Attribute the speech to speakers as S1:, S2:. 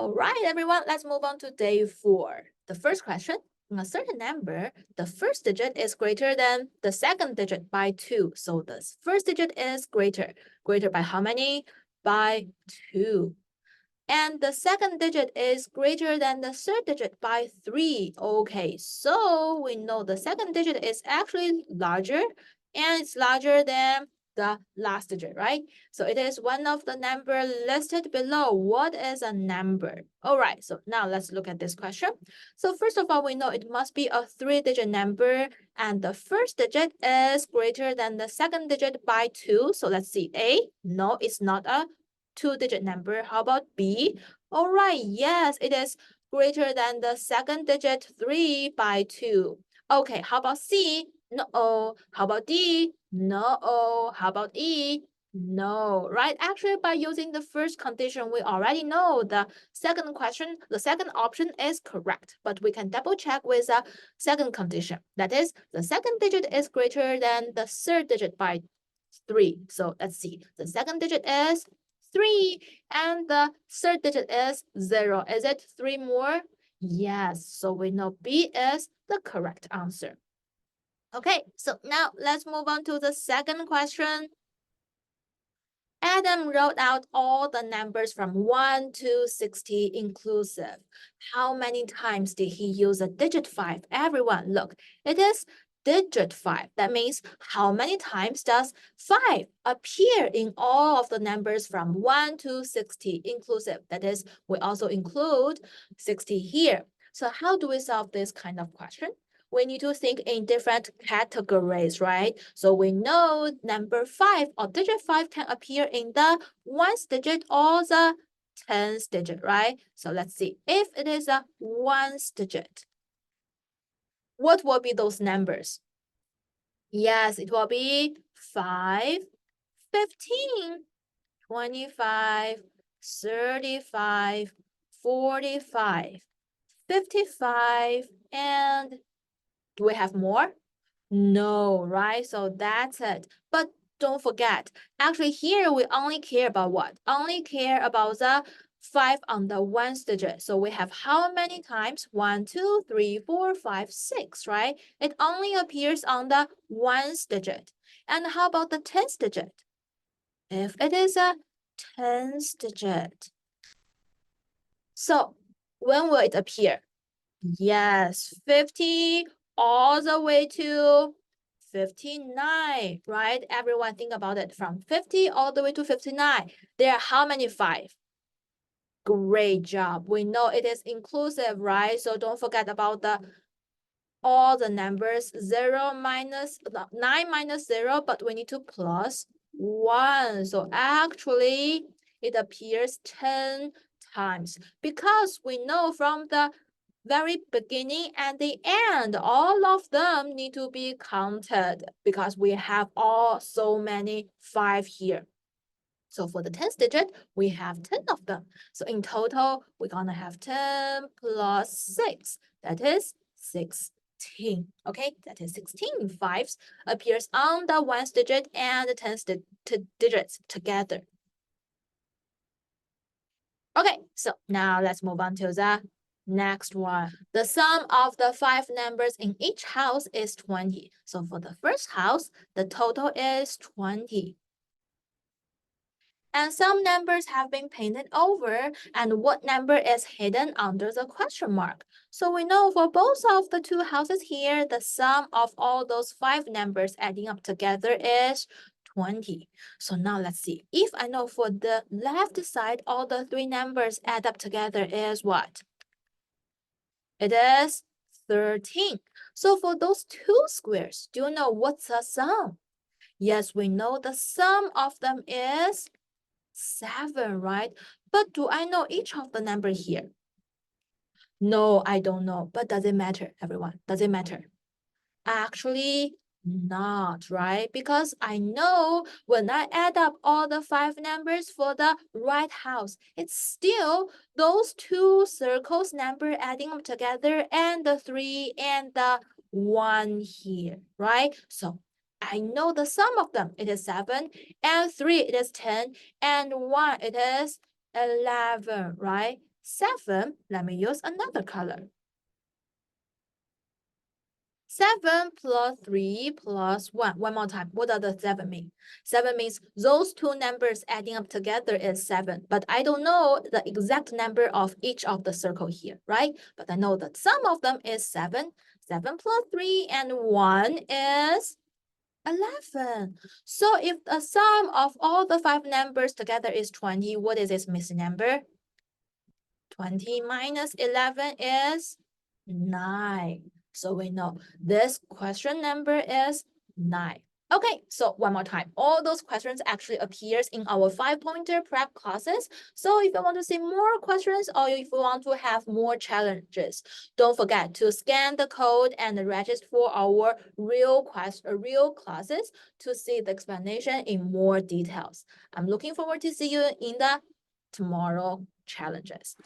S1: All right, everyone, let's move on to day 4. The first question, in a certain number, the first digit is greater than the second digit by 2. So the first digit is greater. Greater by how many? By 2. And the second digit is greater than the third digit by 3. Okay, so we know the second digit is actually larger, and it's larger than the last digit, right? So it is one of the number listed below. What is a number? All right, so now let's look at this question. So first of all, we know it must be a 3-digit number, and the first digit is greater than the second digit by 2. So let's see. A, no, it's not a 2-digit number. How about B? All right, yes, it is greater than the second digit 3 by 2. Okay, how about C? No. How about D? No. How about E? No, right? Actually, by using the first condition, we already know the second option is correct, but we can double check with the second condition. That is, the second digit is greater than the third digit by 3. So let's see. The second digit is 3 and the third digit is 0. Is it 3 more? Yes, so we know B is the correct answer. Okay, so now let's move on to the second question. Adam wrote out all the numbers from 1 to 60 inclusive. How many times did he use a digit 5? Everyone, look, it is digit 5. That means how many times does 5 appear in all of the numbers from 1 to 60 inclusive? That is, we also include 60 here. So how do we solve this kind of question? We need to think in different categories, right? So we know number 5 or digit 5 can appear in the 1's digit or the 10's digit, right? So let's see. If it is a 1's digit, what will be those numbers? Yes, it will be 5, 15, 25, 35, 45, 55, and do we have more? No, right? So that's it. But don't forget, actually here we only care about what? Only care about the 5 on the 1's digit. So we have how many times? 1, 2, 3, 4, 5, 6, right? It only appears on the 1's digit. And how about the 10's digit? If it is a 10's digit. So when will it appear? Yes, 50 all the way to 59, right? Everyone think about it. From 50 all the way to 59. There are how many 5? Great job. We know it is inclusive, right? So don't forget about all the numbers 9 minus 0, but we need to plus 1. So actually it appears 10 times because we know from the very beginning and the end, all of them need to be counted because we have so many 5 here. So for the 10th digit, we have 10 of them. So in total, we're gonna have 10 plus 6. That is 16. Okay, that is 16 5s appears on the 1st digit and the 10th digits together. Okay, so now let's move on to the next one. The sum of the 5 numbers in each house is 20. So for the first house, the total is 20. And some numbers have been painted over, and what number is hidden under the question mark? So we know for both of the two houses here, the sum of all those 5 numbers adding up together is 20. So now let's see. If I know for the left side, all the 3 numbers add up together is what? It is 13. So for those 2 squares, do you know what's the sum? Yes, we know the sum of them is 7, right? But do I know each of the number here? No, I don't know. But does it matter, everyone? Does it matter? Actually, not, right? Because I know when I add up all the 5 numbers for the right house, it's still those 2 circles number adding up together and the 3 and the 1 here, right? So I know the sum of them. It is 7 and 3 it is 10 and 1 it is 11, right? 7, let me use another color. 7 plus 3 plus 1. One more time. What does the 7 mean? 7 means those two numbers adding up together is 7. But I don't know the exact number of each of the circle here, right? But I know that sum of them is 7. 7 plus 3 and 1 is 11. So if the sum of all the 5 numbers together is 20, what is its missing number? 20 minus 11 is 9. So we know this question number is 9. Okay, so one more time. All those questions actually appears in our 5-pointer prep classes. So if you want to see more questions or if you want to have more challenges, don't forget to scan the code and register for our real classes to see the explanation in more details. I'm looking forward to see you in the tomorrow challenges.